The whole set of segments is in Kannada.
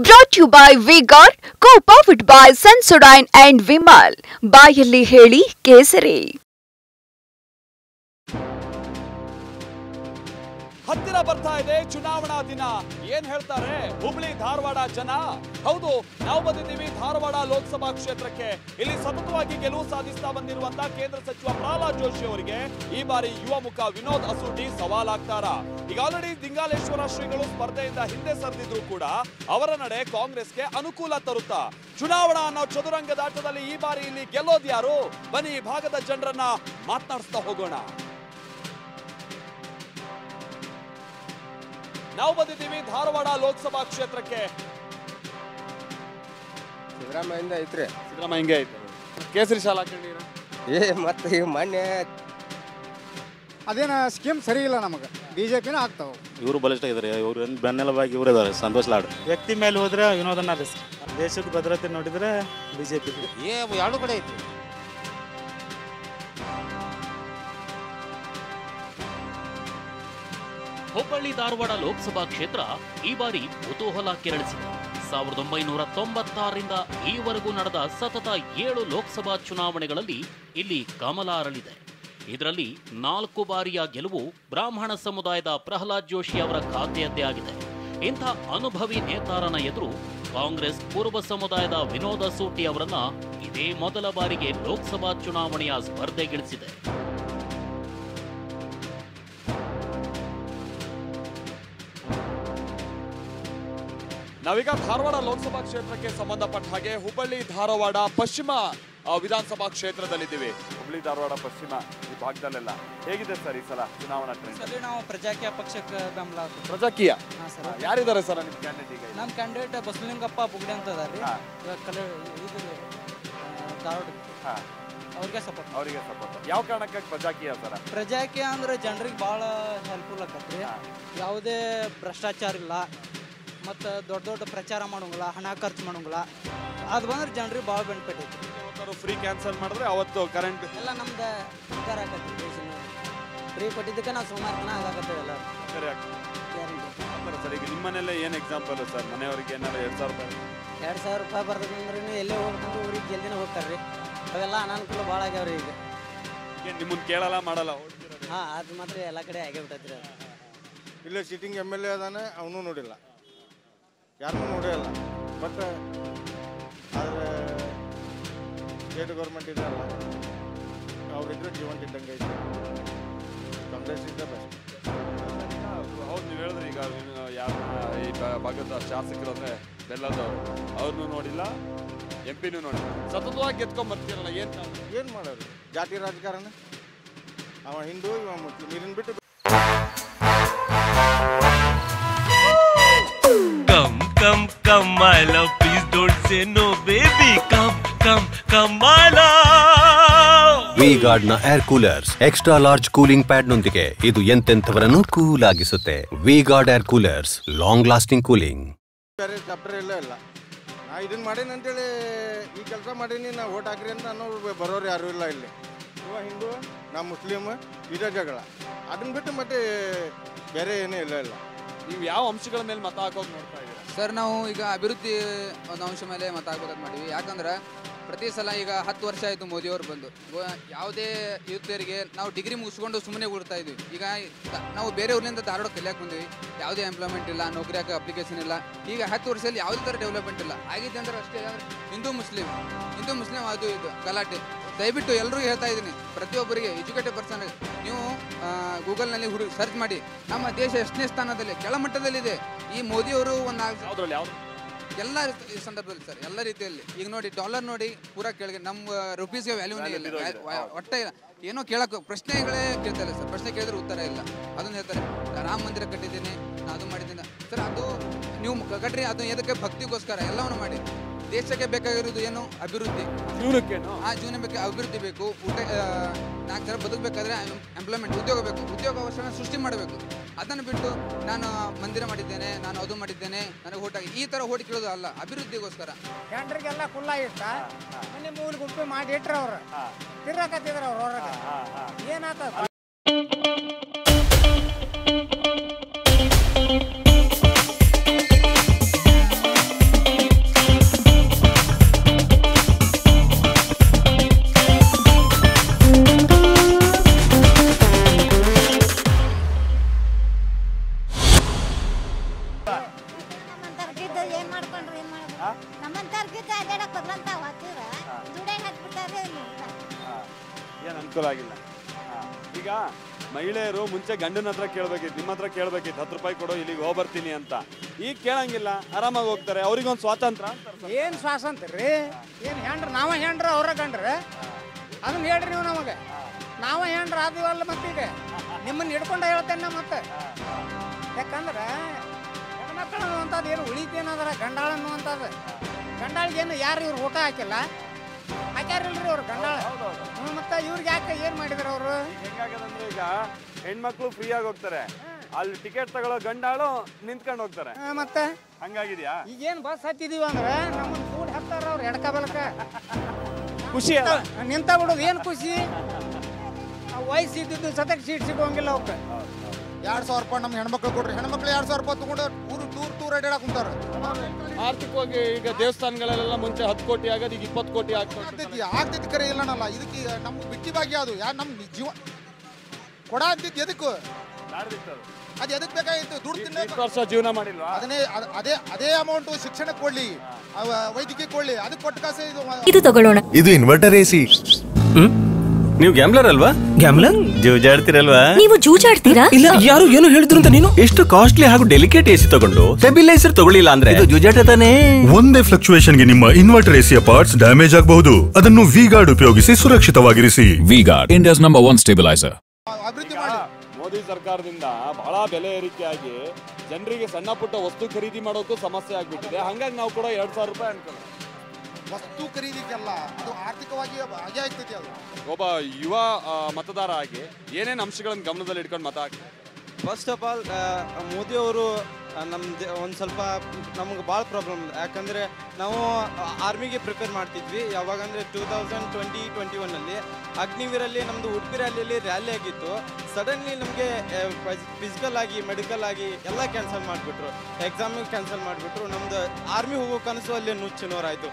Brought to you by V-Guard, co-powered by Sensodyne and Vimal. ಬಾಯಲ್ಲಿ ಹೇಳಿ ಕೇಸರಿ. ಹತ್ತಿರ ಬರ್ತಾ ಇದೆ ಚುನಾವಣಾ ದಿನ. ಏನ್ ಹೇಳ್ತಾರೆ ಹುಬ್ಳಿ ಧಾರವಾಡ ಜನ? ಹೌದು, ನಾವು ಬಂದಿದ್ದೀವಿ ಧಾರವಾಡ ಲೋಕಸಭಾ ಕ್ಷೇತ್ರಕ್ಕೆ. ಇಲ್ಲಿ ಸತತವಾಗಿ ಗೆಲುವು ಸಾಧಿಸ್ತಾ ಬಂದಿರುವಂತಹ ಕೇಂದ್ರ ಸಚಿವ ಪ್ರಹ್ಲಾದ್ ಜೋಶಿ ಅವರಿಗೆ ಈ ಬಾರಿ ಯುವ ಮುಖ ವಿನೋದ್ ಅಸೂಟಿ ಸವಾಲಾಗ್ತಾರ. ಈಗ ಆಲ್ರೆಡಿ ದಿಂಗಾಲೇಶ್ವರ ಶ್ರೀಗಳು ಸ್ಪರ್ಧೆಯಿಂದ ಹಿಂದೆ ಸರಿದಿದ್ರು ಕೂಡ ಅವರ ನಡೆ ಕಾಂಗ್ರೆಸ್ಗೆ ಅನುಕೂಲ ತರುತ್ತಾ? ಚುನಾವಣಾ ಅನ್ನೋ ಚದುರಂಗದಾಟದಲ್ಲಿ ಈ ಬಾರಿ ಇಲ್ಲಿ ಗೆಲ್ಲೋದು ಯಾರು? ಬನ್ನಿ ಈ ಭಾಗದ ಜನರನ್ನ ಮಾತನಾಡಿಸ್ತಾ ಹೋಗೋಣ. ನಾವು ಬಂದಿದ್ದೀವಿ ಧಾರವಾಡ ಲೋಕಸಭಾ ಕ್ಷೇತ್ರಕ್ಕೆ. ಸಿದ್ದರಾಮಯ್ಯಿಂದ ಐತ್ರಿ. ಸಿದ್ದರಾಮಯ್ಯ ಐತೆ. ಕೇಸರಿ ಶಾಲಾ ಹಾಕೊಂಡಿರ ಮತ್ತೆ ಈಗ ಮೊನ್ನೆ ಅದೇನ ಸ್ಕೀಮ್ ಸರಿ ಇಲ್ಲ, ನಮಗೆ ಬಿಜೆಪಿನ ಆಗ್ತಾವ. ಇವರು ಬಲಿಷ್ಠ ಇದ್ದಾರೆ, ಇವರು ಬೆನ್ನೆಲುಬಾಗಿ ಇವರು ಇದ್ದಾರೆ. ಸಂತೋಷ್ ಲಾಡ್ ವ್ಯಕ್ತಿ ಮೇಲೆ ಹೋದ್ರೆ ವಿನೋದನ ದೇಶದ ಭದ್ರತೆ ನೋಡಿದ್ರೆ ಬಿಜೆಪಿ ಎರಡು ಕಡೆ ಐತಿ. ಹುಬ್ಬಳ್ಳಿ ಧಾರವಾಡ ಲೋಕಸಭಾ ಕ್ಷೇತ್ರ ಈ ಬಾರಿ ಕುತೂಹಲ ಕೆರಳಿಸಿದೆ. 1996ರಿಂದ ಈವರೆಗೂ ನಡೆದ ಸತತ 7 ಲೋಕಸಭಾ ಚುನಾವಣೆಗಳಲ್ಲಿ ಇಲ್ಲಿ ಕಮಲ ಅರಳಿದೆ. ಇದರಲ್ಲಿ 4 ಬಾರಿಯ ಗೆಲುವು ಬ್ರಾಹ್ಮಣ ಸಮುದಾಯದ ಪ್ರಹ್ಲಾದ್ ಜೋಶಿ ಅವರ ಖಾತೆಯದ್ದೇ ಆಗಿದೆ. ಇಂಥ ಅನುಭವಿ ನೇತಾರನ ಎದುರು ಕಾಂಗ್ರೆಸ್ ಕುರುಬ ಸಮುದಾಯದ ವಿನೋದ್ ಅಸೂಟಿ ಅವರನ್ನ ಇದೇ ಮೊದಲ ಬಾರಿಗೆ ಲೋಕಸಭಾ ಚುನಾವಣೆಯ ಸ್ಪರ್ಧೆಗಿಳಿಸಿದೆ. ನಾವೀಗ ಧಾರವಾಡ ಲೋಕಸಭಾ ಕ್ಷೇತ್ರಕ್ಕೆ ಸಂಬಂಧಪಟ್ಟ ಹಾಗೆ ಹುಬ್ಬಳ್ಳಿ ಧಾರವಾಡ ಪಶ್ಚಿಮ ವಿಧಾನಸಭಾ ಕ್ಷೇತ್ರದಲ್ಲಿದ್ದೀವಿ. ಹುಬ್ಬಳ್ಳಿ ಧಾರವಾಡ ಪಶ್ಚಿಮ ಈ ಭಾಗದಲ್ಲೆಲ್ಲ ಹೇಗಿದೆ ಸರ್ ಈ ಸಲ ಚುನಾವಣಾ ಟ್ರೆಂಡ್? ನಾವು ಪ್ರಜಾಕೀಯ ಪಕ್ಷಕ್ಕೆ ಬೆಂಬಲ. ಪ್ರಜಾಕೀಯ ಯಾರಿದ್ದಾರೆ ಸರ್ ನಿಮ್ಮ ಕ್ಯಾಂಡಿಡೇಟ್? ಈಗ ನಮ್ಮ ಕ್ಯಾಂಡಿಡೇಟ್ ಬಸವಲಿಂಗಪ್ಪ ಬುಗ್ಡೆ ಅಂತ ಅದಾರಿ. ಧಾರವಾಡ ಅವ್ರಿಗೆ ಸಪೋರ್ಟ್. ಯಾವ ಕಾರಣಕ್ಕೆ ಪ್ರಜಾಕೀಯ ಸರ್? ಪ್ರಜಾಕೀಯ ಅಂದ್ರೆ ಜನರಿಗೆ ಭಾಳ ಹೆಲ್ಪ್ಫುಲ್ ಆಗತ್ರಿ. ಯಾವುದೇ ಭ್ರಷ್ಟಾಚಾರ ಇಲ್ಲ, ಮತ್ತು ದೊಡ್ಡ ದೊಡ್ಡ ಪ್ರಚಾರ ಮಾಡೋಂಗಿಲ್ಲ, ಹಣ ಖರ್ಚು ಮಾಡೋಂಗಿಲ್ಲ. ಅದು ಬಂದ್ರೆ ಜನರಿಗೆ ಭಾಳ ಬೆನಿಫಿಟ್ ಐತಿ. ಫ್ರೀ ಕ್ಯಾನ್ಸಲ್ ಮಾಡಿದ್ರೆ ಅವತ್ತು ಕರೆಂಟ್ ಎಲ್ಲ ನಮ್ದು ಉದ್ಧಾರ ಆಗತ್ತೆ. ಫ್ರೀ ಕೊಟ್ಟಿದ್ದಕ್ಕೆ ನಾವು ಸುಮಾರು ಜನ ಆಗಾಕತ್ತೇವೆ ಎಲ್ಲ. ಸರ್ ಈಗ ನಿಮ್ಮ ಮನೆಯಲ್ಲೇ ಏನು ಎಕ್ಸಾಂಪಲ್ ಸರ್? ಮನೆಯವರಿಗೆ ಏನಾರು 2,000 ರೂಪಾಯಿ ಬರ್ತದಂದ್ರೆ ಎಲ್ಲೇ ಹೋಗ್ಬೇಕಂದ್ರೆ ಊರಿಗೆ ಜಲ್ದಿನ ಹೋಗ್ತಾರ್ರಿ. ಅವೆಲ್ಲ ಅನಾನುಕೂಲ ಭಾಳ ಆಗ್ಯಾವ್ರಿ. ಈಗ ನಿಮ್ಮನ್ನ ಕೇಳಲ್ಲ ಮಾಡಲ್ಲ. ಹಾಂ, ಅದು ಮಾತ್ರ ಎಲ್ಲ ಕಡೆ ಆಗೇ ಬಿಟ್ಟೈತ್ರಿ. ಇಲ್ಲೇ ಸಿಟ್ಟಿಂಗ್ MLA ಅದಾನೆ, ಅವನು ನೋಡಿಲ್ಲ, ಯಾರನ್ನೂ ನೋಡಿಲ್ಲ. ಬಟ್ ಆದರೆ ಸ್ಟೇಟ್ ಗೌರ್ಮೆಂಟ್ ಇದೆಯಲ್ಲ, ಅವರಿದ್ರೆ ಜೀವಂತ ಇದ್ದಂಗೆ ಐತೆ. ಕಾಂಗ್ರೆಸ್ ಇದ್ದ ಬೆಸ್ಟ್. ಹೌದು, ನೀವು ಹೇಳಿದ್ರೆ ಈಗ ಯಾರನ್ನ ಈ ಭಾಗದ ಶಾಸಕರು ಅಂದರೆ ಬೆಲ್ಲದವರು, ಅವ್ರನ್ನೂ ನೋಡಿಲ್ಲ, MP ನೋಡಿಲ್ಲ. ಸತತವಾಗಿ ಗೆದ್ಕೊಂಡ್ ಬರ್ತೀರಲ್ಲ, ಏನು ಮಾಡೋರು? ಜಾತಿ ರಾಜಕಾರಣ. ಅವ ಹಿಂದೂ, ಇವ ಮುಸ್ಲಿಂ. ಇದನ್ನ ಬಿಟ್ಟು Come, come, my love, please don't say no, baby. Come, my love. V-Guard ನ air coolers extra large cooling pad ನೊಂದಿಗೆ ಇದು ಎಂತೆಂಥವರನ್ನು ಕೂಲ್ ಆಗಿಸುತ್ತೆ. V-Guard air coolers, long lasting cooling. ಬೇರೆ ಚಾಪ್ಟರ್ ಇಲ್ಲ. ನಾ ಇದನ್ನ ಮಾಡೇನಿ ಅಂತೇಳಿ ಈ ಕೆಲಸ ಮಾಡೀನಿ, ನಾ ಓಟ್ ಹಾಕ್ರಿ ಅಂತ ಅನ್ನೋರು ಬರೋರು ಯಾರು ಇಲ್ಲ ಇಲ್ಲಿ. ಇವ ಹಿಂದೂ, ನಾ ಮುಸ್ಲಿಮ್, ಇದೇ ಜಗಳ. ಅದನ್ನ ಬಿಟ್ಟು ಮತ್ತೆ ಬೇರೆ ಏನೇ ಇಲ್ಲ. ನೀವು ಯಾವ ಅಂಶಗಳ ಮೇಲೆ ಮತ ಹಾಕೋದು ನೋಡ್ತಾ ಇದ್ದೀರಾ ಸರ್? ನಾವು ಈಗ ಅಭಿವೃದ್ಧಿ ಒಂದು ಅಂಶ ಮೇಲೆ ಮತ ಹಾಕೋದಕ್ಕೆ ಮಾಡಿವಿ. ಯಾಕಂದ್ರೆ ಪ್ರತಿ ಸಲ ಈಗ 10 ವರ್ಷ ಆಯಿತು ಮೋದಿಯವರು ಬಂದು. ಯಾವುದೇ ಯುವತಿಯರಿಗೆ ನಾವು ಡಿಗ್ರಿ ಮುಗಿಸ್ಕೊಂಡು ಸುಮ್ಮನೆ ಕೊಡ್ತಾ ಇದ್ವಿ. ಈಗ ನಾವು ಬೇರೆ ಊರಿನಿಂದ ಧಾರವಾಡ ಕಲಿಯಕ್ಕೆ ಬಂದ್ವಿ. ಯಾವುದೇ ಎಂಪ್ಲಾಯ್ಮೆಂಟ್ ಇಲ್ಲ, ನೌಕರಿ ಹಾಕೋ ಅಪ್ಲಿಕೇಶನ್ ಇಲ್ಲ. ಈಗ 10 ವರ್ಷದಲ್ಲಿ ಯಾವುದೇ ಥರ ಡೆವಲಪ್ಮೆಂಟ್ ಇಲ್ಲ. ಆಗಿದೆ ಅಂದ್ರೆ ಅಷ್ಟೇ ಹಿಂದೂ ಮುಸ್ಲಿಂ ಅದು ಇದು ಗಲಾಟೆ. ದಯವಿಟ್ಟು ಎಲ್ಲರಿಗೂ ಹೇಳ್ತಾ ಇದ್ದೀನಿ, ಪ್ರತಿಯೊಬ್ಬರಿಗೆ ಎಜುಕೇಟೆಡ್ ಪರ್ಸನ್ ನೀವು ಗೂಗಲ್ನಲ್ಲಿ ಸರ್ಚ್ ಮಾಡಿ, ನಮ್ಮ ದೇಶ ಎಷ್ಟನೇ ಸ್ಥಾನದಲ್ಲಿ ಕೆಳಮಟ್ಟದಲ್ಲಿದೆ. ಈ ಮೋದಿಯವರು ಎಲ್ಲ ಸಂದರ್ಭದಲ್ಲಿ ಸರ್, ಎಲ್ಲ ರೀತಿಯಲ್ಲಿ. ಈಗ ನೋಡಿ ಡಾಲರ್ ನೋಡಿ ಪೂರಾ ಕೆಳಗೆ, ನಮ್ಮ ರುಪೀಸ್ಗೆ ವ್ಯಾಲ್ಯೂನೇ ಇಲ್ಲ, ಒಟ್ಟೆ ಇಲ್ಲ. ಏನೋ ಕೇಳಕ್ಕೆ ಪ್ರಶ್ನೆಗಳೇ ಕೇಳ್ತಾ ಇಲ್ಲ ಸರ್. ಪ್ರಶ್ನೆ ಕೇಳಿದ್ರೆ ಉತ್ತರ ಇಲ್ಲ. ಅದನ್ನು ಹೇಳ್ತಾರೆ, ರಾಮ ಮಂದಿರ ಕಟ್ಟಿದ್ದೀನಿ, ನಾನು ಅದು ಮಾಡಿದ್ದೀನಿ ಸರ್. ಅದು ನೀವು ಕಟ್ರಿ, ಅದು ಎದಕ್ಕೆ ಭಕ್ತಿಗೋಸ್ಕರ ಎಲ್ಲವನ್ನು ಮಾಡಿ. ದೇಶಕ್ಕೆ ಬೇಕಾಗಿರೋದು ಏನು? ಅಭಿವೃದ್ಧಿ. ಜೀವನ ಬೇಕು, ಅಭಿವೃದ್ಧಿ ಬೇಕು. ಊಟ 4 ಜನ ಬದುಕಬೇಕಾದ್ರೆ ಎಂಪ್ಲಾಯ್ಮೆಂಟ್, ಉದ್ಯೋಗ ಬೇಕು. ಉದ್ಯೋಗ ಅವಶ್ಯಕ ಸೃಷ್ಟಿ ಮಾಡಬೇಕು. ಅದನ್ನು ಬಿಟ್ಟು ನಾನು ಮಂದಿರ ಮಾಡಿದ್ದೇನೆ, ನಾನು ಅದು ಮಾಡಿದ್ದೇನೆ, ನನಗೆ ಓಟ್ ಆಗಿ ಈ ಥರ ಓಟ್ ಕೇಳೋದು ಅಲ್ಲ. ಅಭಿವೃದ್ಧಿಗೋಸ್ಕರ ಜನರಿಗೆಲ್ಲ ಕುಲ್ಲ ಇಷ್ಟ ಮನೆ ಮೂಲ ಗುಂಪು ಮಾಡಿ ಇಟ್ರ ಅವ್ರು ತಿರ್ಗಾಕತ್ತಿದ್ರ ಅವ್ರ ಹೊರಗೆ ಏನಾಗ್ತದ? ರೊಕ್ಕಿದ್ದು ಏನ್ ಮಾಡ್ಕೊಂಡ್ರಿ ಏನ್ ಮಾಡಿದ್ರು ನಮ್ಮಂತವ್ರಿಗಿದ್ದು ಅಡ್ಡಾಡಕ್ ಬರ್ಲಂತಾವ ಹತ್ತಿರ ದುಡೇ ಹಾಕ್ಬಿಟ್ಟಾರೆ ಏನು ಅನುಕೂಲ ಆಗಿಲ್ಲ. ಈಗ ಮಹಿಳೆಯರು ಮುಂಚೆ ಗಂಡನ ಹತ್ರ ಕೇಳ್ಬೇಕಿತ್ತು, ನಿಮ್ಮ ಹತ್ರ ಕೇಳ್ಬೇಕಿತ್ತು 10 ರೂಪಾಯಿ ಕೊಡೋ ಇಲ್ಲಿಗೆ ಹೋಗ್ಬರ್ತೀನಿ ಅಂತ. ಈಗ ಕೇಳಂಗಿಲ್ಲ, ಆರಾಮಾಗಿ ಹೋಗ್ತಾರೆ. ಅವ್ರಿಗೊಂದು ಸ್ವಾತಂತ್ರ್ಯ ಅಂತಾರೆ. ಏನು ಸ್ವಾತಂತ್ರ್ಯ ರೀ? ಏನು ಹೆಂಡ್ರ ನಾವ ಹೆಂಡ್ರ ಅವ್ರ ಗಂಡ್ರೆ ಅದನ್ನ ಹೇಳ್ರಿ ನೀವು ನಮಗೆ. ನಾವ ಹೆಂಡ್ರ ಆದಿವಲ್ಲ ಮತ್ತೀಗ ನಿಮ್ಮನ್ನ ಹಿಡ್ಕೊಂಡ ಹೇಳ್ತೇನೆ ನಾ ಮತ್ತೆ. ಯಾಕಂದ್ರೆ ಹೆಣ್ಮಕ್ಳು ಅನ್ನುವಂಥದ್ದು ಏನು ಉಳಿತೇನಂದ್ರ ಗಂಡಾಳ ಅನ್ನುವಂಥದ್ದು. ಗಂಡಾಳಿಗೇನು ಯಾರು ಇವ್ರು ಊಟ ಹಾಕಿಲ್ಲ, ಹಾಕ್ಯಾರಿಲ್ರಿ ಅವ್ರು ಗಂಡಾಳ. ಮತ್ತೆ ಇವ್ರಿಗೆ ಯಾಕೆ ಏನು ಮಾಡಿದ್ರು ಅವರು? ಹೆಂಗಾಗದಂದ್ರೆ ಈಗ ಹೆಣ್ಮಕ್ಳು ಫ್ರೀ ಆಗಿ ಹೋಗ್ತಾರೆ, ಅಲ್ಲಿ ಟಿಕೆಟ್ ತಗೊಳ್ಳೋ ಗಂಡಾಳು ನಿಂತ್ಕೊಂಡು ಹೋಗ್ತಾರೆ. ಮತ್ತೆ ಹಂಗಾಗಿದ್ಯಾ? ಈಗೇನು ಬಸ್ ಹತ್ತಿದೀವಿ ಅಂದ್ರೆ ನಮ್ಮನ್ನ ಕೂಡಿ ಹತ್ತಾರ ಅವ್ರು ಎಡಕ ಬಲಕ ಖುಷಿ ನಿಂತ ಬಿಡೋದು ಏನು ಖುಷಿ? ವಯಸ್ಸಿದ್ದು ಸತಕ್ ಸೀಟ್ ಸಿಗೋಂಗಿಲ್ಲ ಅವಕ್ಕೆ. 2,000 ರೂಪಾಯಿ ನಮ್ಮ ಹೆಣ್ಮಕ್ಳು ಕೊಡ್ರಿ. ಹೆಣ್ಮಕ್ಳು 2,000 ರೂಪಾಯಿ ತಗೊಂಡು ಟೂರ್ ಅಡ್ಡಾಡಕ್ ಕುಂತಾರೆ. ಆರ್ಥಿಕವಾಗಿ ಈಗ ದೇವಸ್ಥಾನಗಳೆಲ್ಲ ಮುಂಚೆ 10 ಕೋಟಿ ಆಗೋದು ಈಗ 20 ಕೋಟಿ ಆಗ್ತೈತಿ ಕರೆ ಇಲ್ಲನಲ್ಲ. ಇದಕ್ಕೆ ನಮ್ಗೆ ಬಿಟ್ಟಿ ಭಾಗ್ಯ ಅದು. ಯಾರು ನಮ್ಮ ಜೀವ ಕೊಡ ಅಂತಿದ್ದು ಎದಕ್ಕೆ? ಅದು ಎದಕ್ಕೆ ಬೇಕಾಗಿತ್ತು? ದುಡ್ಡು ತಿನ್ನ ವರ್ಷ ಜೀವನ ಮಾಡಿಲ್ವಾ? ಅದೇ ಅಮೌಂಟ್ ಶಿಕ್ಷಣಕ್ಕೆ ಕೊಡ್ಲಿ, ವೈದ್ಯಕೀಯ ಕೊಡ್ಲಿ, ಅದಕ್ಕೆ ಕೊಟ್ಟು ಕಾಸು ಇದು ತಗೊಳ್ಳೋಣ. ಇದು ಇನ್ವರ್ಟರ್ ಎಸಿ. ನೀವು ಗ್ಯಾಮ್ಲರ್ ಅಲ್ವಾ? ಗ್ಯಾಮ್ಲರ್ ಜೂಜಾಡ್ತಿರಲ್ವಾ? ನೀವು ಜೂಜಾಡ್ತೀರಾ? ಇಲ್ಲ, ಯಾರು ಏನು ಹೇಳಿದ್ರು ಅಂತ ನೀನು ಎಷ್ಟು ಕಾಸ್ಟ್ಲಿ ಹಾಗೂ ಡೆಲಿಕೇಟ್ ಎಸಿ ತಗೊಂಡು ಸ್ಟೆಬಿಲೈಸರ್ ತಗೊಳ್ಳಿಲ್ಲ ಅಂದ್ರೆ ಇದು ಜೂಜಾಟ ತಾನೇ. ಒಂದೇ ಫ್ಲಕ್ಚುಯೇಷನ್ಗೆ ನಿಮ್ಮ ಇನ್ವರ್ಟರ್ ಎಸಿಯ ಪಾರ್ಟ್ಸ್ ಡ್ಯಾಮೇಜ್ ಆಗಬಹುದು. ಅದನ್ನು ವಿಗಾರ್ಡ್ ಉಪಯೋಗಿಸಿ ಸುರಕ್ಷಿತವಾಗಿರಿಸಿ. V Guard, India's number 1 stabiliser. Modi ಸರ್ಕಾರದಿಂದ ಬಹಳ ಬೆಲೆ ಏರಿಕೆ ಆಗಿ ಜನರಿಗೆ ಸಣ್ಣ ಪುಟ್ಟ ವಸ್ತು ಖರೀದಿ ಮಾಡೋಕ್ಕೂ ಸಮಸ್ಯೆ ಆಗ್ಬಿಟ್ಟಿದೆ. ಹಂಗಾಗಿ ನಾವು ಕೂಡ 2,000 ರೂಪಾಯಿ ಅನ್ಕೊಳ್ಳೋಣ. ವಸ್ತು ಖರೀದಿಗೆಲ್ಲ ಅದು ಆರ್ಥಿಕವಾಗಿ ಹಾಗೆ ಆಗ್ತೈತಿ. ಅದು ಒಬ್ಬ ಯುವ ಮತದಾರ ಆಗಿ ಏನೇನು ಅಂಶಗಳನ್ನು ಗಮನದಲ್ಲಿ ಇಟ್ಕೊಂಡು ಮತ ಹಾಕಿ? ಫಸ್ಟ್ ಆಫ್ ಆಲ್ ಮೋದಿ ಅವರು ನಮ್ದು ಒಂದು ಸ್ವಲ್ಪ ನಮ್ಗೆ ಭಾಳ ಪ್ರಾಬ್ಲಮ್. ಯಾಕಂದರೆ ನಾವು ಆರ್ಮಿಗೆ ಪ್ರಿಪೇರ್ ಮಾಡ್ತಿದ್ವಿ. ಯಾವಾಗಂದರೆ 2020-21ನಲ್ಲಿ ಅಗ್ನಿವೀರಲ್ಲಿ ನಮ್ಮದು ಉಡುಪಿ ರ್ಯಾಲಿಯಲ್ಲಿ ರ್ಯಾಲಿ ಆಗಿತ್ತು. ಸಡನ್ಲಿ ನಮಗೆ ಫಿಸಿಕಲ್ ಆಗಿ ಮೆಡಿಕಲ್ ಆಗಿ ಎಲ್ಲ ಕ್ಯಾನ್ಸಲ್ ಮಾಡಿಬಿಟ್ರು. ಎಕ್ಸಾಮಿಗೆ ಕ್ಯಾನ್ಸಲ್ ಮಾಡಿಬಿಟ್ರು. ನಮ್ಮದು ಆರ್ಮಿ ಹೋಗೋ ಕನಸು ಅಲ್ಲಿ ನುಚ್ಚಿನೋರಾಯಿತು.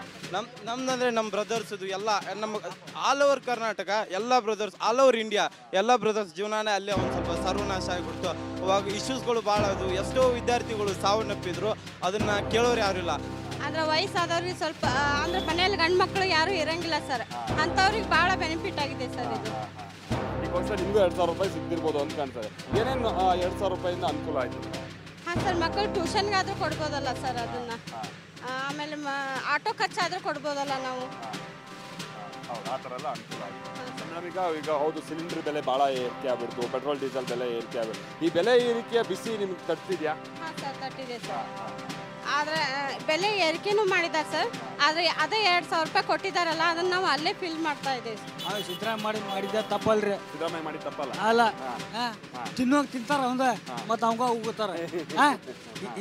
ನಮ್ದಂದರೆ ನಮ್ಮ ಬ್ರದರ್ಸದು ಎಲ್ಲ ನಮಗೆ ಆಲ್ ಓವರ್ ಕರ್ನಾಟಕ ಎಲ್ಲ ಬ್ರದರ್ಸ್, ಆಲ್ ಓವರ್ ಇಂಡಿಯಾ ಎಲ್ಲ ಬ್ರದರ್ಸ್ ಜೀವನನೇ ಅಲ್ಲೇ ಒಂದು ಸ್ವಲ್ಪ ಸರ್ವನಾಶ ಆಗಿಬಿಡ್ತು. ಅವಾಗ ಇಶ್ಯೂಸ್ಗಳು ಭಾಳ ಅದು. ಎಷ್ಟೋ ವಿದ್ಯಾರ್ಥಿಗಳು ಸಾವನ್ನಪ್ಪಿದ್ರು, ಅದನ್ನು ಕೇಳೋರು ಯಾರು ಇಲ್ಲ. ಆದರೆ ವಯಸ್ಸಾದವ್ರಿಗೆ ಸ್ವಲ್ಪ ಅಂದ್ರೆ ಮನೆಯಲ್ಲಿ ಗಂಡು ಮಕ್ಕಳು ಯಾರು ಇರಂಗಿಲ್ಲ ಸರ್, ಅಂಥವ್ರಿಗೆ ಭಾಳ ಬೆನಿಫಿಟ್ ಆಗಿದೆ ಸರ್ ಇದು. ಈ ವರ್ಷ ನಿಮಗೂ 2,000 ರೂಪಾಯಿ ಸಿಗ್ತಿರ್ಬೋದು ಅಂತ ಕಾಣ್ತದೆ. ಏನೇನು 2,000 ರೂಪಾಯಿಂದ ಅನುಕೂಲ ಆಯಿತು? ಹಾಂ ಸರ್, ಮಕ್ಕಳು ಟ್ಯೂಷನ್ಗಾದರೂ ಕೊಡ್ಬೋದಲ್ಲ ಸರ್ ಅದನ್ನು. ಆಮೇಲೆ ಆಟೋ ಖರ್ಚಾದರೂ ಕೊಡ್ಬೋದಲ್ಲ ನಾವು. ಹೌದು, ಆ ಥರ ಎಲ್ಲ ಅನುಕೂಲ ಆಗಿದೆ. ಈಗ ಹೌದು, ಸಿಲಿಂಡರ್ ಬೆಲೆ ಭಾಳ ಏರಿಕೆ ಆಗ್ಬಿಡ್ತು, ಪೆಟ್ರೋಲ್ ಡೀಸೆಲ್ ಬೆಲೆ ಏರಿಕೆ ಆಗ್ಬಿಡ್ತು. ಈ ಬೆಲೆ ಏರಿಕೆಯ ಬಿಸಿ ನಿಮ್ಗೆ ತಟ್ಟಿದ್ಯಾ? ಹಾಂ ಸರ್, ತಟ್ಟಿದೆ ಸರ್. ಆದರೆ ಬೆಲೆ ಏರಿಕೆನೂ ಮಾಡಿದ್ದಾರೆ ಸರ್. ಆದರೆ ಅದೇ 2,000 ರೂಪಾಯಿ ಕೊಟ್ಟಿದ್ದಾರಲ್ಲ, ಅದನ್ನು ನಾವು ಅಲ್ಲೇ ಫಿಲ್ ಮಾಡ್ತಾ ಇದ್ದೇವೆ. ಸಿದ್ದರಾಮಯ್ಯ ಮಾಡಿದ್ದ ತಪ್ಪಲ್ರಿ. ಸಿದ್ದರಾಮಯ್ಯ ಮಾಡಿ ತಪ್ಪಲ್ಲ ಅಲ್ಲ, ತಿನ್ನೋಗಿ ತಿಂತಾರ ಅವಂದ ಮತ್ತು ಅವಂಗ ಹೋಗ್ತಾರ.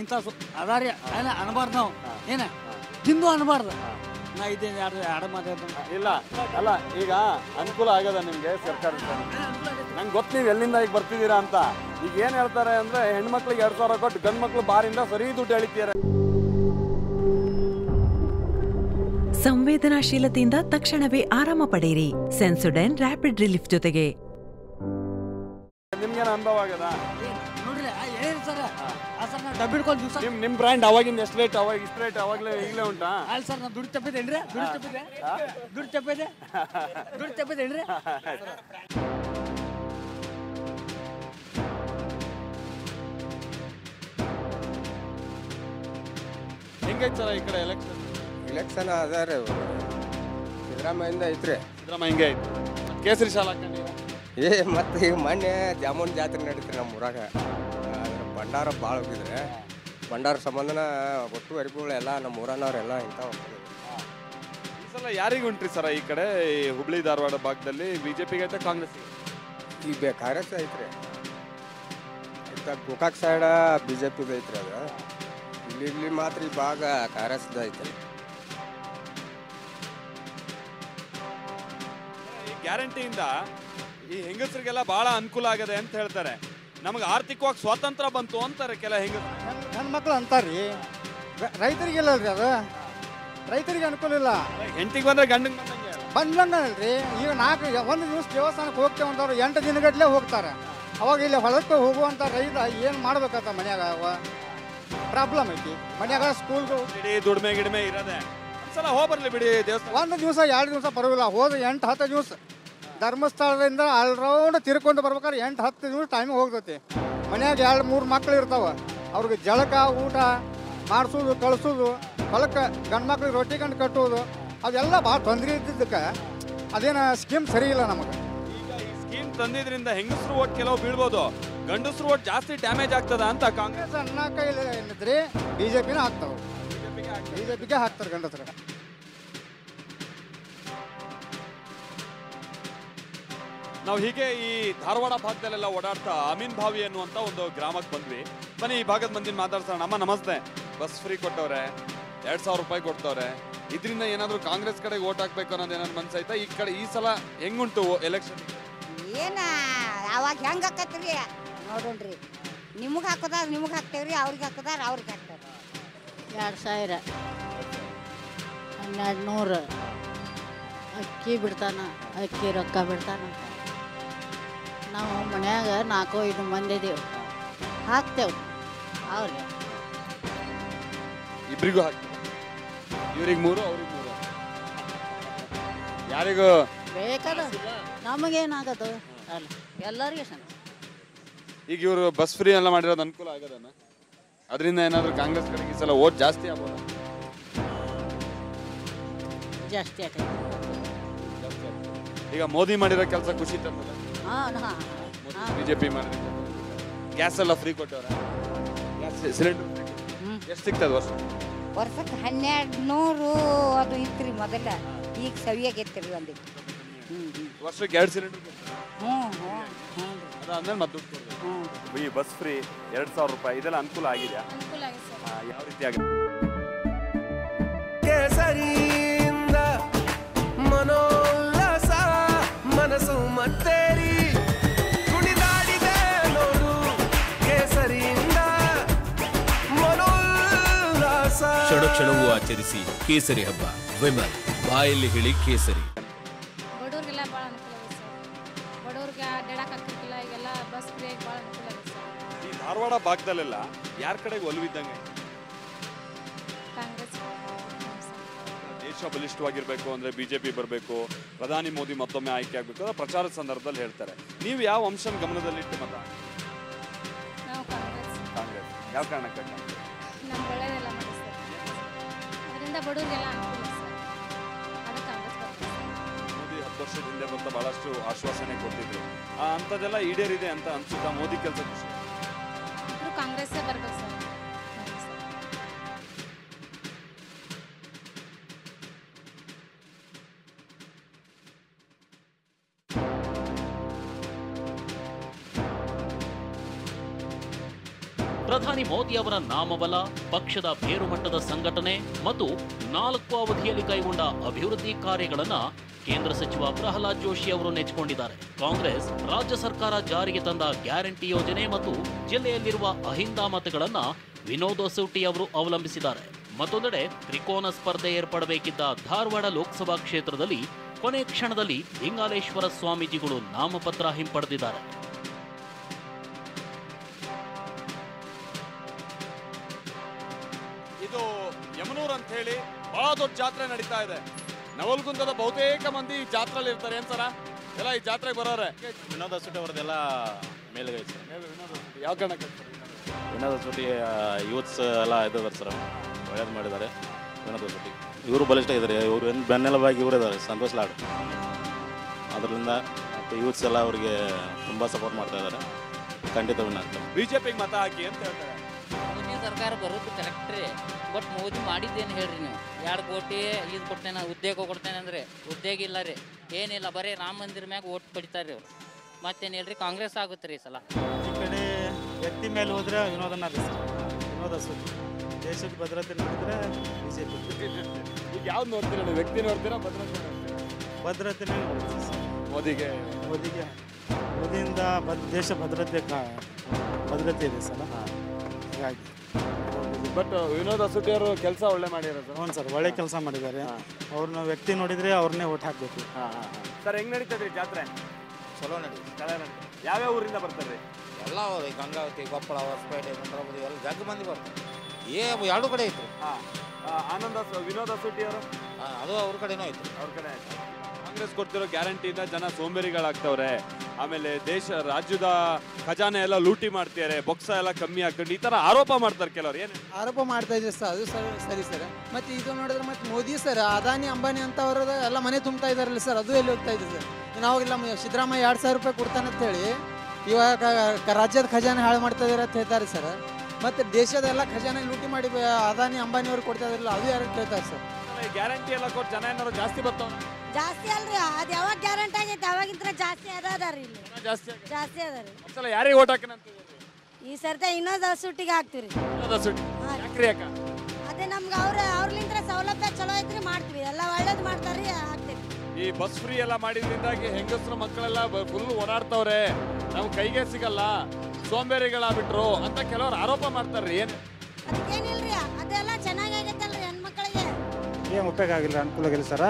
ಇಂಥ ಅದಾರಿ ಏನ ಅನ್ಬಾರ್ದು ನಾವು. ಏನ ತಿಂದು ಅನ್ಬಾರ್ದು. ನಾ ಇದ್ದೇನೆ ಎರಡು ಮಾತಾಡ್ತಾನೆ. ಇಲ್ಲ ಅಲ್ಲ, ಈಗ ಅನುಕೂಲ ಆಗದ ನಿಮಗೆ ಸರ್ಕಾರದಿಂದ? ನಂಗೆ ಗೊತ್ತು ನೀವು ಎಲ್ಲಿಂದ ಈಗ ಬರ್ತಿದ್ದೀರಾ ಅಂತ. ಈಗ ಏನು ಹೇಳ್ತಾರೆ ಅಂದರೆ ಹೆಣ್ಮಕ್ಳಿಗೆ 2,000 ಕೊಟ್ಟು ಗಂಡು ಮಕ್ಳು ಬಾರಿಂದ ಸರಿ ದುಡ್ಡು ಎಳಿತೀರ. ಸಂವೇದನಾಶೀಲತೆಯಿಂದ ತಕ್ಷಣವೇ ಆರಾಮ ಪಡೆಯಿರಿ ಸೆನ್ಸೊಡೈನ್ ರ್ಯಾಪಿಡ್ ರಿಲೀಫ್ ಜೊತೆಗೆ. ನಿಮ್ಗೇನು ಅನುಭವ ಆಗದ? ನೋಡ್ರಿ ಸರ್, ಡಬ್ಬಿಡ್ಕೊಂಡು ದಿವಸ ನಿಮ್ಮ ಬ್ರ್ಯಾಂಡ್ ಅವಾಗಿಂದ ಎಷ್ಟು ರೇಟ್ ಅವಾಗ ಇಷ್ಟು ರೇಟ್ ಅವಾಗಲೇ ಈಗಲೇ ಉಂಟಾ? ಅಲ್ಲ ಸರ್, ನಾವು ದುಡ್ಡು ತಪ್ಪಿದ್ದೇನ್ರಿ? ದುಡ್ಡು ತಪ್ಪಿದ್ದೇನ್ರಿ? ಹೆಂಗೈತೆ ಸರ್ ಈ ಕಡೆ ಎಲೆಕ್ಷನ್ ಅದಾರೆ ಸಿದ್ದರಾಮಯ್ಯಿಂದ ಐತ್ರಿ. ಸಿದ್ದರಾಮಯ್ಯ ಹಿಂಗೆ ಐತೆ. ಕೇಸರಿ ಶಾಲಾ ಹಾಕೊಂಡಿರ? ಮತ್ತೆ ಈಗ ಮೊನ್ನೆ ಜಾಮೂನ್ ಜಾತ್ರೆ ನಡೀತ್ರಿ ನಮ್ಮ ಊರಾಗ. ಭಂಡಾರ ಭಾಳ ಹೋಗಿದ್ರೆ ಭಂಡಾರ ಸಂಬಂಧನ ಒಟ್ಟು ಅರಿಕೆಗಳೆಲ್ಲ ನಮ್ಮ ಊರನವರೆಲ್ಲ ಇಂಥ ಹೋಗ್ತಾರೆ. ಈ ಸಲ ಯಾರಿಗೆ ಉಂಟ್ರಿ ಸರ ಈ ಕಡೆ ಹುಬ್ಳಿ ಧಾರವಾಡ ಭಾಗದಲ್ಲಿ? ಬಿಜೆಪಿಗೆ ಐತೆ ಕಾಂಗ್ರೆಸ್? ಈಗ ಕಾಂಗ್ರೆಸ್ ಐತ್ರಿ. ಗೋಕಾಕ್ ಸೈಡ ಬಿಜೆಪಿದು ಐತ್ರಿ. ಅದು ಇಲ್ಲಿ ಮಾತ್ರ ಈ ಭಾಗ ಕಾಂಗ್ರೆಸ್ದು ಐತ್ರಿ. ಈ ಗ್ಯಾರಂಟಿಯಿಂದ ಈ ಹೆಂಗಸರಿಗೆಲ್ಲ ಬಹಳ ಅನುಕೂಲ ಆಗದೆ ಅಂತ ಹೇಳ್ತಾರೆ. ನಮಗೆ ಆರ್ಥಿಕವಾಗಿ ಸ್ವಾತಂತ್ರ್ಯ ಬಂತು ಅಂತಾರೆ ಕೆಲ ಹೆಣ್ಮಕ್ಳು ಅಂತಾರ್ರಿ. ರೈತರಿಗಿಲ್ಲ ರೀ, ಅದು ರೈತರಿಗೆ ಅನುಕೂಲ ಇಲ್ಲ. ಹೆಂಡತಿಗೆ ಬಂದ್ರೆ ಗಂಡಿಗೆ ಬಂದಂಗಲ್ರಿ. ಈಗ ಒಂದು ದಿವಸ ದೇವಸ್ಥಾನಕ್ಕೆ ಹೋಗ್ತೇವೆ ಅಂತವ್ರು 8 ದಿನಗಟ್ಟಲೆ ಹೋಗ್ತಾರೆ. ಅವಾಗ ಇಲ್ಲಿ ಹೊಲಕ್ಕೆ ಹೋಗುವಂಥ ರೈತ ಏನು ಮಾಡ್ಬೇಕಂತ ಮನ್ಯಾಗ? ಪ್ರಾಬ್ಲಮ್ ಐತಿ ಮನ್ಯಾಗ ಸ್ಕೂಲ್ಗಳು ಇಡೀ ದುಡಿಮೆ ಗಿಡಿಮೆ ಇರೋದೆ ಒಂದ್ಸಲ ಹೋಗ್ಬರ್ಲಿ ಬಿಡಿ ದೇವಸ್ಥಾನ. 1 ದಿವಸ 2 ದಿವಸ ಬರೋಲ್ಲ, ಹೋದ್ರೆ 8-10 ದಿವಸ ಧರ್ಮಸ್ಥಳದಿಂದ ಆಲ್ರೌಂಡ್ ತಿರ್ಕೊಂಡು ಬರ್ಬೇಕಾದ್ರೆ 8-10 ದಿವಸ ಟೈಮ್ ಹೋಗ್ತೈತಿ. ಮನ್ಯಾಗ 2-3 ಮಕ್ಳು ಇರ್ತಾವ, ಅವ್ರಿಗೆ ಜಳಕ ಊಟ ಮಾಡಿಸೋದು ಕಳಿಸೋದು, ಹೊಲಕ್ಕೆ ಗಂಡು ಮಕ್ಳಿಗೆ ರೊಟ್ಟಿ ಗಂಡು ಕಟ್ಟೋದು, ಅದೆಲ್ಲ ಭಾಳ ತೊಂದರೆ ಇದ್ದಿದ್ದಕ್ಕೆ ಅದೇನು ಸ್ಕೀಮ್ ಸರಿ ಇಲ್ಲ ನಮಗೆ. ಈಗ ಈ ಸ್ಕೀಮ್ ತಂದಿದ್ರಿಂದ ಹೆಂಗಸರು ಓಟ್ ಕೆಲವು ಬೀಳ್ಬೋದು, ಗಂಡಸರು ಓಟ್ ಜಾಸ್ತಿ ಡ್ಯಾಮೇಜ್ ಆಗ್ತದ ಅಂತ ಕಾಂಗ್ರೆಸ್ ಅನ್ನ ಕೈಲಿ ಏನಿದ್ರೆ BJPನ ಹಾಕ್ತಾವೆ, BJPಗೆ ಹಾಕ್ತಾರೆ ಗಂಡಸರು. ನಾವು ಹೀಗೆ ಈ ಧಾರವಾಡ ಭಾಗದಲ್ಲೆಲ್ಲ ಓಡಾಡ್ತಾ ಅಮೀನ್ ಭಾವಿ ಅನ್ನುವಂತ ಒಂದು ಗ್ರಾಮಕ್ಕೆ ಬಂದ್ವಿ. ಬನ್ನಿ ಈ ಭಾಗದ ಮಂದಿನ ಮಾತಾಡ್ಸೋಣ. ಅಮ್ಮ ನಮಸ್ತೆ. ಬಸ್ ಫ್ರೀ ಕೊಟ್ಟವ್ರೆ, 2,000 ರೂಪಾಯಿ ಕೊಡ್ತವ್ರೆ, ಇದರಿಂದ ಏನಾದ್ರು ಕಾಂಗ್ರೆಸ್ ಕಡೆಗೆ ಓಟ್ ಹಾಕ್ಬೇಕು ಅನ್ನೋದು ಏನಾದ್ರು ಮನ್ಸಾಯ್ತಾ? ಈ ಕಡೆ ಈ ಸಲ ಹೆಂಗುಂಟು ಎಲೆಕ್ಷನ್? ಏನ ಅವಾಗ ಹೆಂಗ್ ಹಾಕತ್ರಿ ನೋಡೋಣ್ರಿ. ನಿಮಗೆ ಹಾಕೋದಾರ ನಿಮಗೆ ಹಾಕ್ತೇವ್ರಿ, ಅವ್ರಿಗೆ ಹಾಕೋದಾರ ಅವ್ರಿಗೆ ಹಾಕ್ತಾರೆ. 2,000 1,200 ಅಕ್ಕಿ ಬಿಡ್ತಾನ, ಅಕ್ಕಿ ರೊಕ್ಕ ಬಿಡ್ತಾನ. ನಾವು ಮನ್ಯಾಗ 4-5 ಮಂದಿ ಇದೀವಿ, ಹಾಕ್ತೇವೆ ಅವ್ರಿಗೆ. ಇಬ್ರಿಗೂ ಹಾಕ್ತೀವಿ, ಇವ್ರಿಗೆ 3 ಅವ್ರಿಗೆ 3, ಯಾರಿಗೂ ಬೇಕಾದ ನಮಗೇನಾಗದು ಅಲ್ಲ, ಎಲ್ಲರಿಗೆ ಸಣ್ಣ. ಈಗ ಇವರು ಬಸ್ ಫ್ರೀ ಎಲ್ಲ ಮಾಡಿರೋದು ಅನುಕೂಲ ಆಗದನ್ನ, ಅದರಿಂದ ಏನಾದ್ರು ಕಾಂಗ್ರೆಸ್ ಕಡೆಗೆ ಈ ಸಲ ಓಟ್ ಜಾಸ್ತಿ ಆಗ್ಬೋದು? ಜಾಸ್ತಿ ಆಗೈತೆ. ಈಗ ಮೋದಿ ಮಾಡಿರೋ ಕೆಲಸ ಖುಷಿ ತಂದಲ್ಲ, ಬಿಜೆಪಿ ಮಾಡಿರೋ ಗ್ಯಾಸ್ ಎಲ್ಲ ಫ್ರೀ ಕೊಟ್ಟವ್ರ, ಗ್ಯಾಸ್ ಸಿಲಿಂಡರ್ ಎಷ್ಟು ಸಿಗ್ತದೆ ವರ್ಷಕ್ಕೆ 1,200 ಅದು ಇತ್ರಿ ಮೊದಲ, ಈಗ ಸವಿಯಾಗೈತ್ರಿ ಒಂದಿಟ್ಟು. ವರ್ಷಕ್ಕೆ 2 ಸಿಲಿಂಡರ್ ಹ್ಞೂ ಅದಾದ್ಮೇಲೆ ಮತ್ತೆ ದುಡ್ಡು ಕೊಡ್ಬೇಕು. ಈ ಬಸ್ ಫ್ರೀ 2,000 ರೂಪಾಯಿ ಇದೆಲ್ಲ ಅನುಕೂಲ ಆಗಿದೆ. ಯಾವ ರೀತಿ ಆಗಿದೆ? ಕೇಸರಿಯಿಂದ ಮನೋಲ್ಲಾಸ ಮನಸ್ಸು ಮತ್ತೇರಿ ಕುಣಿದಾಡಿದೆ ನೋಡು, ಕೇಸರಿಯಿಂದ ಮನೋಲ್ಲಾಸ. ಕ್ಷಣ ಕ್ಷಣವೂ ಆಚರಿಸಿ ಕೇಸರಿ ಹಬ್ಬ. ವಿಮಲ್, ಬಾಯಲ್ಲಿ ಹೇಳಿ ಕೇಸರಿ. ಬಡವ್ರಿಗೆಲ್ಲ ಭಾಳ ಅನುಕೂಲ ಆಗುತ್ತೆ ಸರ್. ಬಡವ್ರಿಗೆ ಅಡ್ಡಾಡಕ್ಕೆ ಆಗ್ತಿರ್ತಿಲ್ಲ, ಈಗೆಲ್ಲ ಬಸ್ ಫ್ರೀ ಆಗಿ ಭಾಳ ಅನುಕೂಲ ಆಗುತ್ತೆ ಸರ್. ಈ ಧಾರವಾಡ ಭಾಗದಲ್ಲೆಲ್ಲ ಯಾರ ಕಡೆಗೆ ಒಲವಿದ್ದಂಗೆ? ಕಾಂಗ್ರೆಸ್. ದೇಶ ಬಲಿಷ್ಠವಾಗಿರ್ಬೇಕು ಅಂದ್ರೆ ಬಿಜೆಪಿ ಬರಬೇಕು, ಪ್ರಧಾನಿ ಮೋದಿ ಮತ್ತೊಮ್ಮೆ ಆಯ್ಕೆ ಆಗ್ಬೇಕು ಅಂತ ಪ್ರಚಾರದ ಸಂದರ್ಭದಲ್ಲಿ ಹೇಳ್ತಾರೆ. ನೀವು ಯಾವ ಅಂಶನ ಗಮನದಲ್ಲಿಟ್ಟು ಮತ? ನಾವು ಕಾಂಗ್ರೆಸ್. ಕಾಂಗ್ರೆಸ್. ಯಾವ ಕಾರಣಕ್ಕೆ? ನಮ್ಮ ಒಳ್ಳೆಯದೆಲ್ಲ ಮಾಡಿ ಸರ್, ಅದರಿಂದ ಬಡವ್ರಿಗೆಲ್ಲ ಅನುಕೂಲ ಸರ್, ಅದು ಕಾಂಗ್ರೆಸ್ ಬರ್ತದೆ. ಮೋದಿ 10 ವರ್ಷದ ಹಿಂದೆ ಬಂತ ಬಹಳಷ್ಟು ಆಶ್ವಾಸನೆ ಕೊಟ್ಟಿದ್ರು, ಆ ಅಂಥದ್ದೆಲ್ಲ ಈಡೇರಿದೆ ಅಂತ ಅನ್ಸುತ್ತಾ? ಮೋದಿ ಕೆಲಸ ಖುಷಿ? ಕಾಂಗ್ರೆಸ್ಸೇ ಬರ್ಬೇಕು ಸರ್. ಪ್ರಧಾನಿ ಮೋದಿ ಅವರ ನಾಮಬಲ, ಪಕ್ಷದ ಬೇರು ಮಟ್ಟದ ಸಂಘಟನೆ ಮತ್ತು 4 ಅವಧಿಯಲ್ಲಿ ಕೈಗೊಂಡ ಅಭಿವೃದ್ಧಿ ಕಾರ್ಯಗಳನ್ನ ಕೇಂದ್ರ ಸಚಿವ ಪ್ರಹ್ಲಾದ್ ಜೋಶಿ ಅವರು ನೆಚ್ಚಿಕೊಂಡಿದ್ದಾರೆ. ಕಾಂಗ್ರೆಸ್ ರಾಜ್ಯ ಸರ್ಕಾರ ಜಾರಿಗೆ ತಂದ ಗ್ಯಾರಂಟಿ ಯೋಜನೆ ಮತ್ತು ಜಿಲ್ಲೆಯಲ್ಲಿರುವ ಅಹಿಂದ ಮತಗಳನ್ನ ವಿನೋದ್ ಅಸೂಟಿ ಅವರು ಅವಲಂಬಿಸಿದ್ದಾರೆ. ಮತ್ತೊಂದೆಡೆ ತ್ರಿಕೋನ ಸ್ಪರ್ಧೆ ಏರ್ಪಡಬೇಕಿದ್ದ ಧಾರವಾಡ ಲೋಕಸಭಾ ಕ್ಷೇತ್ರದಲ್ಲಿ ಕೊನೆ ಕ್ಷಣದಲ್ಲಿ ಲಿಂಗಾಲೇಶ್ವರ ಸ್ವಾಮೀಜಿಗಳು ನಾಮಪತ್ರ ಹಿಂಪಡೆದಿದ್ದಾರೆ. ಇದು ಯಮನೂರ್ ಅಂತ ಹೇಳಿ ಬಹಳ ದೊಡ್ಡ ಜಾತ್ರೆ ನಡೀತಾ ಇದೆ. ನವಲಗುಂದದ ಬಹುತೇಕ ಮಂದಿ ಜಾತ್ರೆಯಲ್ಲಿ ಇರ್ತಾರೆ. ಏನ್ ಸರ ಎಲ್ಲ ಈ ಜಾತ್ರೆಗೆ ಬರೋರೆ? ವಿನೋದ್ ಅಸೂಟಿ ಅವ್ರದ್ದೆಲ್ಲ ಮೇಲ್ಗೈ ಸರ್. ಯಾವ ಕಾರಣಕ್ಕೆ? ವಿನೋದ್ ಅಸೂಟಿ ಯೂತ್ಸ್ ಎಲ್ಲ ಇದ್ದಾರೆ ಸರ್, ಒಳ್ಳೇದು ಮಾಡಿದ್ದಾರೆ. ವಿನೋದ್ ಅಸೂಟಿ ಇವರು ಬಲಿಷ್ಠ ಇದ್ದಾರೆ, ಇವರು ಬೆನ್ನೆಲುಬಾಗಿ ಇವರು ಇದ್ದಾರೆ ಸಂತೋಷ್ ಲಾಡ್. ಅದರಿಂದ ಮತ್ತು ಯೂತ್ಸ್ ಎಲ್ಲ ಅವರಿಗೆ ತುಂಬ ಸಪೋರ್ಟ್ ಮಾಡ್ತಾ ಇದ್ದಾರೆ. ಖಂಡಿತ ವಿನ್ ಆಗ್ತಾರೆ. ಬಿಜೆಪಿಗೆ ಮತ ಹಾಕಿ ಅಂತ ಹೇಳ್ತಾರೆ. ಮೋದಿ ಸರ್ಕಾರ ಬರೋದು ಕರೆಕ್ಟ್ ರೀ, ಬಟ್ ಮೋದಿ ಮಾಡಿದ್ದೇನು ಹೇಳ್ರಿ ನೀವು? 2 ಕೋಟಿ ಇದು ಕೊಡ್ತೇನೆ, ಉದ್ಯೋಗ ಕೊಡ್ತೇನೆ ಅಂದ್ರೆ ಉದ್ಯೋಗ ಇಲ್ಲ ರೀ, ಏನಿಲ್ಲ, ಬರೀ ರಾಮ ಮಂದಿರ ಮ್ಯಾಗ ಓಟ್ ಪಡಿತಾರೆ ಅವ್ರು. ಮತ್ತೇನು ಹೇಳ್ರಿ, ಕಾಂಗ್ರೆಸ್ ಆಗುತ್ತೆ ರೀ ಈ ಸಲ. ಈ ಕಡೆ ವ್ಯಕ್ತಿ ಮೇಲೆ ಹೋದ್ರೆ ವಿನೋದನ ವಿನೋದ ಅಸೂಟಿ, ದೇಶದ ಭದ್ರತೆ ನೋಡಿದ್ರೆ ಬಿಜೆಪಿ. ಈಗ ಯಾವ್ದು ನೋಡ್ತೀರಾ? ವ್ಯಕ್ತಿ ನೋಡ್ತೀರಾ ಭದ್ರತೆ ನೋಡ್ತೀರಾ? ಭದ್ರತೆನೇ ನೋಡ್ತೀವಿ ಸರ್. ಮೋದಿಗೆ ಮೋದಿಯಿಂದ ದೇಶ ಭದ್ರತೆ ಇದೆ ಸರ್. ಹಾಗಾಗಿ ಬಟ್ ವಿನೋದ್ ಅಸೂಟಿ ಅವರು ಕೆಲಸ ಒಳ್ಳೆ ಮಾಡಿರೋದು. ಹ್ಞೂ ಸರ್, ಒಳ್ಳೆ ಕೆಲಸ ಮಾಡಿದ್ದಾರೆ. ಅವ್ರನ್ನ ವ್ಯಕ್ತಿ ನೋಡಿದ್ರೆ ಅವ್ರನ್ನೇ ಓಟ್ ಹಾಕಬೇಕು. ಸರ್ ಹೆಂಗ್ ನಡೀತದ್ರಿ ಜಾತ್ರೆ? ಚಲೋ ನಡೀತದೆ. ಯಾವ್ಯಾವ ಊರಿಂದ ಬರ್ತಾರೆ? ಎಲ್ಲ ಗಂಗಾವತಿ, ಕೊಪ್ಪಳ, ಹೊಸಪೇಟೆ, ಮುಂಡ್ರಾಬಾದಿ ಎಲ್ಲ ಜಗ್ಗ ಮಂದಿ ಬರ್ತಾರೆ. ಎರಡು ಕಡೆ ಐತ್ರಿ. ವಿನೋದ ಸೂಟಿ ಅವರು ಅದು ಅವ್ರ ಕಡೆನೂ ಐತ್ರಿ. ಅವ್ರ ಕಡೆ ಕಾಂಗ್ರೆಸ್ ಕೊಡ್ತಿರೋ ಗ್ಯಾರಂಟಿಯಿಂದ ಜನ ಸೋಂಬೇರಿಗಳಾಗ್ತವ್ರೆ. ಆಮೇಲೆ ರಾಜ್ಯದ ಖಜಾನೆ ಎಲ್ಲ ಲೂಟಿ ಮಾಡ್ತಿದ್ದಾರೆ, ಬೊಕ್ಸ ಎಲ್ಲ ಕಮ್ಮಿ ಆಗ್ತದೆ, ಈ ತರ ಆರೋಪ ಮಾಡ್ತಾರೆ ಕೆಲವರು. ಏನು ಆರೋಪ ಮಾಡ್ತಾ ಇದ್ದೀವಿ ಸರ್, ಅದು ಸರಿ ಸರ್. ಮತ್ತೆ ಇದು ನೋಡಿದ್ರೆ ಮತ್ತೆ ಮೋದಿ ಸರ್, ಅದಾನಿ ಅಂಬಾನಿ ಅಂತವ್ರ ಎಲ್ಲ ಮನೆ ತುಂಬ್ತಾ ಇದಾರಲ್ಲ ಸರ್, ಅದು ಎಲ್ಲಿ ಹೋಗ್ತಾ ಇದೆ ಸರ್. ನಾವಾಗೆಲ್ಲ ಸಿದ್ದರಾಮಯ್ಯ 2,000 ರೂಪಾಯಿ ಕೊಡ್ತಾನೆ ಅಂತ ಹೇಳಿ ಇವಾಗ ರಾಜ್ಯದ ಖಜಾನೆ ಹಾಳು ಮಾಡ್ತಾ ಇದಾರೆ ಅಂತ ಹೇಳ್ತಾರೆ ಸರ್. ಮತ್ತೆ ದೇಶದ ಎಲ್ಲ ಖಜಾನೆ ಲೂಟಿ ಮಾಡಿ ಅದಾನಿ ಅಂಬಾನಿ ಅವ್ರು ಕೊಡ್ತಾ ಇದಾರಲ್ಲ, ಅದು ಯಾರು ಕೇಳ್ತಾರೆ ಸರ್. ಗ್ಯಾರಂಟಿ ಎಲ್ಲ ಕೊಟ್ಟು ಜನ ಏನಾದ್ರು ಜಾಸ್ತಿ ಬರ್ತಾವ? ಜಾಸ್ತಿ ಅಲ್ರಿ, ಅದು ಯಾವಾಗ ಗ್ಯಾರಂಟಿ ಆಗೈತೆ ಅವಾಗಿಂತ ಜಾಸ್ತಿ ಅದಾರಿ ಇಲ್ಲಿ, ಜಾಸ್ತಿ ಅದಾರಿ. ಯಾರಿಗೆ ಓಟ್ ಹಾಕಿ ಈ ಸರ್ತಿ ಇನ್ನೊಂದು ಸೂಟಿಗೆ ಹಾಕ್ತಿವ್ರಿ. ಅದೇ ನಮ್ಗೆ ಅವ್ರಲಿಂದ ಸೌಲಭ್ಯ ಚಲೋ ಐತ್ರಿ, ಮಾಡ್ತೀವಿ, ಎಲ್ಲ ಒಳ್ಳೇದು ಮಾಡ್ತಾರ್ರಿ, ಹಾಕ್ತೀವಿ. ಈ ಬಸ್ ಫ್ರೀ ಎಲ್ಲ ಮಾಡಿದ್ರಿಂದಾಗಿ ಹೆಂಗಸರು ಮಕ್ಕಳೆಲ್ಲ ಫುಲ್ ಓಡಾಡ್ತವ್ರೆ, ನಮ್ ಕೈಗೆ ಸಿಗಲ್ಲ, ಸೋಂಬೇರಿಗಳಾಗ್ಬಿಟ್ರು ಅಂತ ಕೆಲವರು ಆರೋಪ ಮಾಡ್ತಾರ್ರಿ. ಏನು ಅದಕ್ಕೇನಿಲ್ರಿ, ಅದೆಲ್ಲ ಚೆನ್ನಾಗೈತಲ್ರಿ ಹೆಣ್ಮಕ್ಳಿಗೆ. ಏನು ಉಪಯೋಗ ಆಗಿಲ್ಲ, ಅನುಕೂಲ ಆಗಿಲ್ಲ ಸರ್.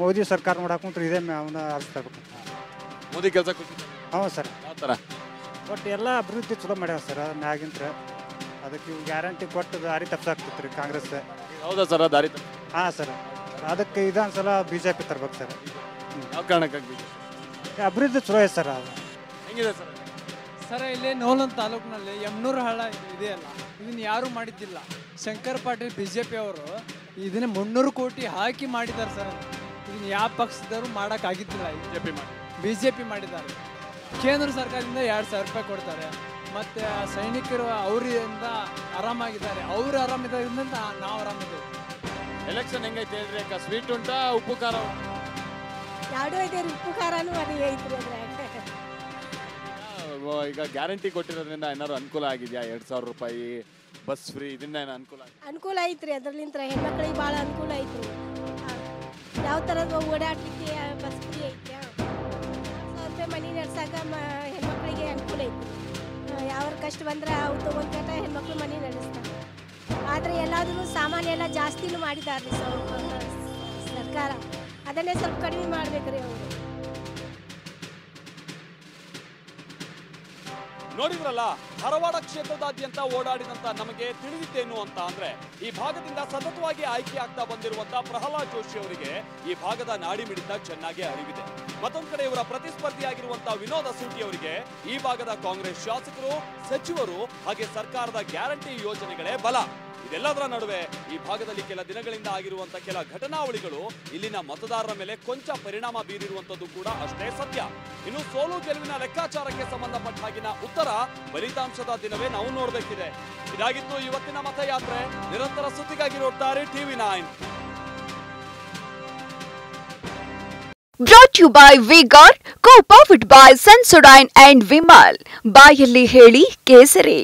ಮೋದಿ ಸರ್ಕಾರ ನೋಡಾಕೊಂಡ್ರೆ ಇದೇ ಅವನ್ನ ಆರಿಸ್ತಾ ಇರ್ಬೇಕು. ಮೋದಿ ಕೆಲಸ ಹೌದು ಸರ್. ಯಾವ ಥರ? ಒಟ್ಟು ಎಲ್ಲ ಅಭಿವೃದ್ಧಿ ಚಲೋ ಮಾಡ್ಯಾವ ಸರ್ ಮ್ಯಾಗಿಂತ್ರ. ಅದಕ್ಕೆ ಇವು ಗ್ಯಾರಂಟಿ ಕೊಟ್ಟು ದಾರಿ ತಪ್ಪಿಸಾಕ್ತಿತ್ತು ರೀ ಕಾಂಗ್ರೆಸ್. ಹೌದಾ ಸರ್? ದಾರಿ ಹಾಂ ಸರ್. ಅದಕ್ಕೆ ಇದೊಂದ್ಸಲ BJP ತರ್ಬೇಕು ಸರ್. ಯಾವ ಕಾರಣಕ್ಕಾಗಿ? ಅಭಿವೃದ್ಧಿ ಚಲೋ ಐತೆ ಸರ್. ಅದು ಹೆಂಗಿದೆ ಸರ್? ಸರ್ ಇಲ್ಲಿ ನೋಲನ್ ತಾಲೂಕಿನಲ್ಲಿ ಯಮನೂರು ಹಳ್ಳ ಇದೆಯಲ್ಲ, ಇದನ್ನ ಯಾರು ಮಾಡಿದ್ದಿಲ್ಲ. ಶಂಕರ್ ಪಾಟೀಲ್ BJP ಅವರು ಇದನ್ನ 300 ಕೋಟಿ ಹಾಕಿ ಮಾಡಿದ್ದಾರೆ ಸರ್. ಇದನ್ನ ಯಾವ ಪಕ್ಷದವರು ಮಾಡೋಕ್ಕಾಗಿದ್ದಿಲ್ಲ. BJP ಮಾಡಿದ್ದಾರೆ. ಕೇಂದ್ರ ಸರ್ಕಾರದಿಂದ 2,000 ರೂಪಾಯಿ ಕೊಡ್ತಾರೆ. ಮತ್ತು ಸೈನಿಕರು ಅವರಿಂದ ಆರಾಮಾಗಿದ್ದಾರೆ, ಅವರು ಆರಾಮಿದ್ದರಿಂದ ನಾವು ಆರಾಮಿದ್ದೇವೆ. ಎಲೆಕ್ಷನ್ ಹೆಂಗೈತೆ ಹೇಳ್ರಿ ಅಕ್ಕ? ಸ್ವೀಟ್ ಉಂಟಾ ಉಪ್ಪು ಖಾರ? ಎರಡು ಐತೆ ರೀ, ಉಪ್ಪು ಖಾರನೂ ಅದು ಐತ್ರಿ. ಈಗ ಗ್ಯಾರಂಟಿ ಕೊಟ್ಟಿರೋದ್ರಿಂದ ಏನಾದ್ರು ಅನುಕೂಲ ಆಗಿದೆಯಾ? 2,000 ರೂಪಾಯಿ ಬಸ್ ಫ್ರೀ, ಇದರಿಂದ ಏನೋ ಅನುಕೂಲ ಐತ್ರಿ. ಅದರಲ್ಲಿಂದ ಹೆಣ್ಮಕ್ಳಿಗೆ ಭಾಳ ಅನುಕೂಲ ಐತ್ರಿ. ಯಾವ ಥರದ ಓಡಾಡ್ಲಿಕ್ಕೆ ಬಸ್ ಫ್ರೀ ಐತಿ. 1,000 ರೂಪಾಯಿ ಮನೆ ನಡ್ಸಾಕ ಹೆಣ್ಮಕ್ಳಿಗೆ ಅನುಕೂಲ ಐತಿ. ಯಾವ ಕಷ್ಟ ಬಂದ್ರೆ ಅವು ತೊಗೊಂಡ್ಕಟ ಹೆಣ್ಮಕ್ಳು ಮನೆ ನಡೆಸ್ತಾರೆ. ಆದರೆ ಎಲ್ಲಾದ್ರೂ ಸಾಮಾನ್ಯ ಎಲ್ಲ ಜಾಸ್ತಿನೂ ಮಾಡಿದಾರ್ರಿ ಸರ್ಕಾರ. ಅದನ್ನೇ ಸ್ವಲ್ಪ ಕಡಿಮೆ ಮಾಡ್ಬೇಕ್ರಿ ಅವರು. ನೋಡಿದ್ರಲ್ಲ, ಧಾರವಾಡ ಕ್ಷೇತ್ರದಾದ್ಯಂತ ಓಡಾಡಿದಂತ ನಮಗೆ ತಿಳಿದಿದ್ದೇನು ಅಂತ ಅಂದ್ರೆ, ಈ ಭಾಗದಿಂದ ಸತತವಾಗಿ ಆಯ್ಕೆ ಆಗ್ತಾ ಬಂದಿರುವಂತ ಪ್ರಹ್ಲಾದ್ ಜೋಶಿ ಅವರಿಗೆ ಈ ಭಾಗದ ನಾಡಿಮಿಡಿತ ಚೆನ್ನಾಗಿ ಅರಿವಿದೆ. ಮತ್ತೊಂದು ಕಡೆ ಇವರ ಪ್ರತಿಸ್ಪರ್ಧಿಯಾಗಿರುವಂತಹ ವಿನೋದ ಸೂಟಿ ಅವರಿಗೆ ಈ ಭಾಗದ ಕಾಂಗ್ರೆಸ್ ಶಾಸಕರು, ಸಚಿವರು ಹಾಗೆ ಸರ್ಕಾರದ ಗ್ಯಾರಂಟಿ ಯೋಜನೆಗಳೇ ಬಲ. ಇದೆಲ್ಲದರ ನಡುವೆ ಈ ಭಾಗದಲ್ಲಿ ಕೆಲ ದಿನಗಳಿಂದ ಆಗಿರುವಂತಹ ಕೆಲ ಘಟನಾವಳಿಗಳು ಇಲ್ಲಿನ ಮತದಾರರ ಮೇಲೆ ಕೊಂಚ ಪರಿಣಾಮ ಬೀರಿರುವಂತದ್ದು ಕೂಡ ಅಷ್ಟೇ ಸತ್ಯ. ಇನ್ನು ಸೋಲು ಗೆಲುವಿನ ಲೆಕ್ಕಾಚಾರಕ್ಕೆ ಸಂಬಂಧಪಟ್ಟ ಹಾಗಿನ ಉತ್ತರ ಫಲಿತಾಂಶದ ದಿನವೇ ನಾವು ನೋಡಬೇಕಿದೆ. ಇದಾಗಿತ್ತು ಇವತ್ತಿನ ಮತಯಾತ್ರೆ. ನಿರಂತರ ಸುದ್ದಿಗಾಗಿ ನೋಡ್ತಾರೆ TV9. Brought to you by V-Guard, co-powered by Sensodyne and Vimal. ಬಾಯಲ್ಲಿ ಹೇಳಿ ಕೇಸರಿ.